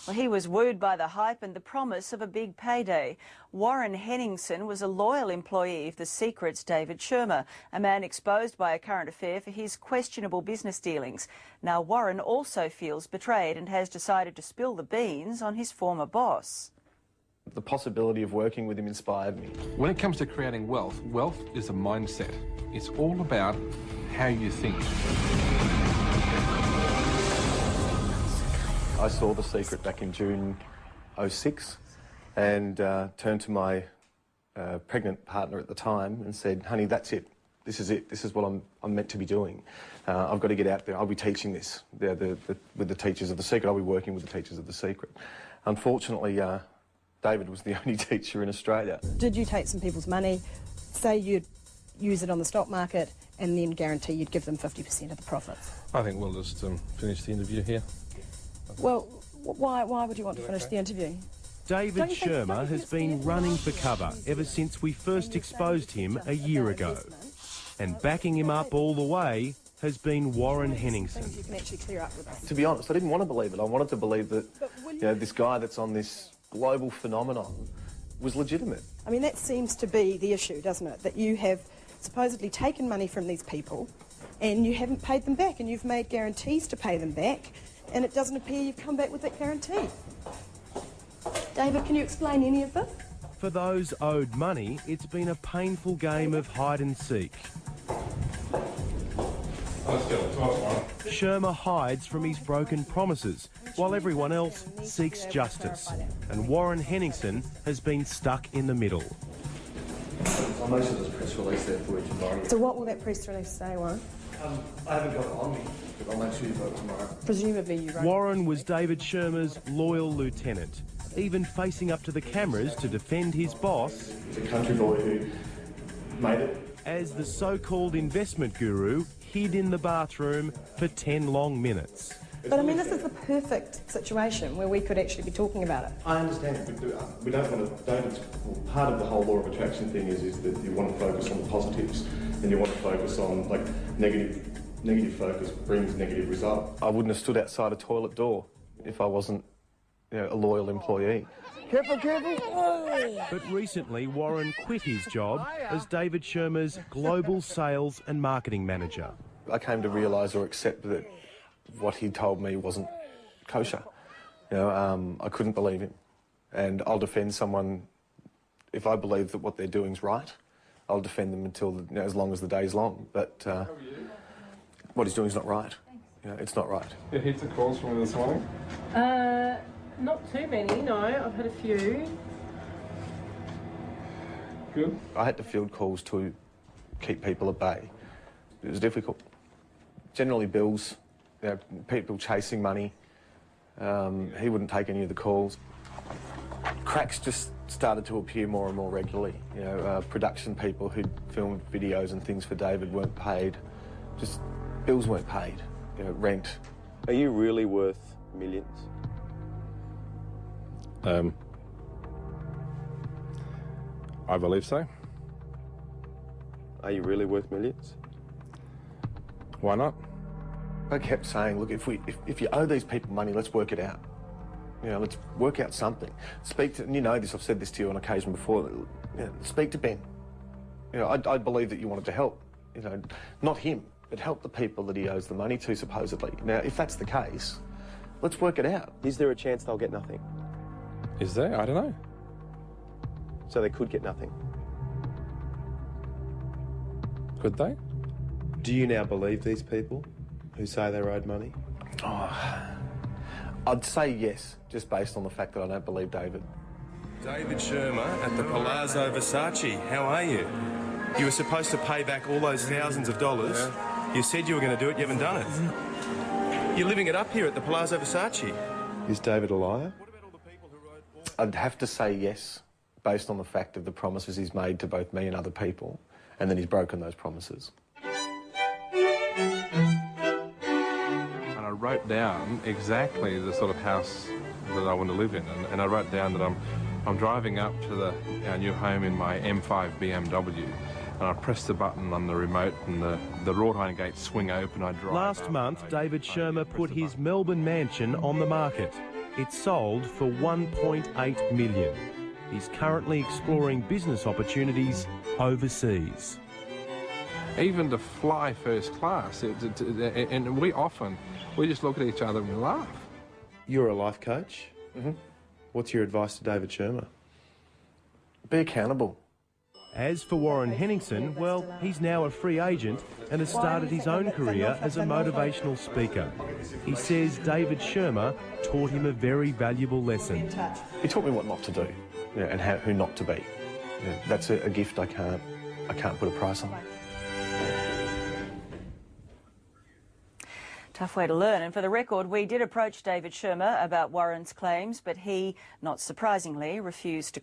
Well, he was wooed by the hype and the promise of a big payday. Warren Henningsen was a loyal employee of The Secret's David Schirmer, a man exposed by a current affair for his questionable business dealings. Now, Warren also feels betrayed and has decided to spill the beans on his former boss. The possibility of working with him inspired me. When it comes to creating wealth, wealth is a mindset. It's all about how you think. I saw The Secret back in June '06 and turned to my pregnant partner at the time and said, honey, that's it. This is it. This is what I'm meant to be doing. I've got to get out there. I'll be teaching this with the teachers of The Secret. I'll be working with the teachers of The Secret. Unfortunately, David was the only teacher in Australia. Did you take some people's money, say you'd use it on the stock market, and then guarantee you'd give them 50% of the profits? I think we'll just finish the interview here. Well, why would you want to finish the interview? David Schirmer has been running for cover ever since we first exposed him a year ago. And backing him up all the way has been Warren Henningsen. You can actually clear up with us. To be honest, I didn't want to believe it. I wanted to believe that this guy that's on this global phenomenon was legitimate. I mean, that seems to be the issue, doesn't it? That you have supposedly taken money from these people and you haven't paid them back, and you've made guarantees to pay them back, and it doesn't appear you've come back with that guarantee. David, can you explain any of this? For those owed money, it's been a painful game of hide and seek. Schirmer hides from his broken promises, while everyone else seeks justice. And Warren Henningsen has been stuck in the middle. I'll make sure there's a press release there for you tomorrow. So what will that press release say, Warren? I haven't got it on me, but I'll make sure you vote tomorrow. Presumably you wrote. Warren was David Schirmer's loyal lieutenant, even facing up to the cameras to defend his boss. He's a country boy who made it. As the so-called investment guru hid in the bathroom for 10 long minutes. But I mean, this is the perfect situation where we could actually be talking about it. I understand, but we don't want to. Part of the whole law of attraction thing is that you want to focus on the positives, and you want to focus on negative focus brings negative result. I wouldn't have stood outside a toilet door if I wasn't, a loyal employee. Careful, careful! But recently, Warren quit his job as David Schirmer's global sales and marketing manager. I came to realise or accept that what he told me wasn't kosher. I couldn't believe him, and I'll defend someone if I believe that what they're doing's right. I'll defend them until as long as the day's long. But what he's doing is not right. It's not right. Yeah, heaps of calls from me this morning. Not too many, no. I've had a few. Good. I had to field calls to keep people at bay. It was difficult. Generally bills, people chasing money. He wouldn't take any of the calls. Cracks just started to appear more and more regularly. Production people who'd filmed videos and things for David weren't paid. Just bills weren't paid. Rent. Are you really worth millions? I believe so. Are you really worth millions? Why not? I kept saying, look, if you owe these people money, let's work it out. Let's work out something. Speak to, and this, I've said this to you on occasion before, speak to Ben. I believe that you wanted to help, not him, but help the people that he owes the money to, supposedly. Now, if that's the case, let's work it out. Is there a chance they'll get nothing? Is there? I don't know. So they could get nothing? Could they? Do you now believe these people who say they're owed money? I'd say yes, just based on the fact that I don't believe David. David Schirmer at the Palazzo Versace, how are you? You were supposed to pay back all those thousands of dollars. Yeah. You said you were going to do it, you haven't done it. You're living it up here at the Palazzo Versace. Is David a liar? I'd have to say yes, based on the fact of the promises he's made to both me and other people, and then he's broken those promises. And I wrote down exactly the sort of house that I want to live in, and I wrote down that I'm driving up to our new home in my M5 BMW, and I press the button on the remote, and the wrought iron gates swing open. I drive. Last month, David Schirmer put his Melbourne mansion on the market. It sold for $1.8 million. He's currently exploring business opportunities overseas. Even to fly first class, and we just look at each other and we laugh. You're a life coach? Mm-hmm. What's your advice to David Schirmer? Be accountable. As for Warren Henningsen, well, he's now a free agent and has started his own career as a motivational speaker. He says David Schirmer taught him a very valuable lesson. He taught me what not to do, and who not to be. That's a gift I can't put a price on. Tough way to learn. And for the record, we did approach David Schirmer about Warren's claims, but he, not surprisingly, refused to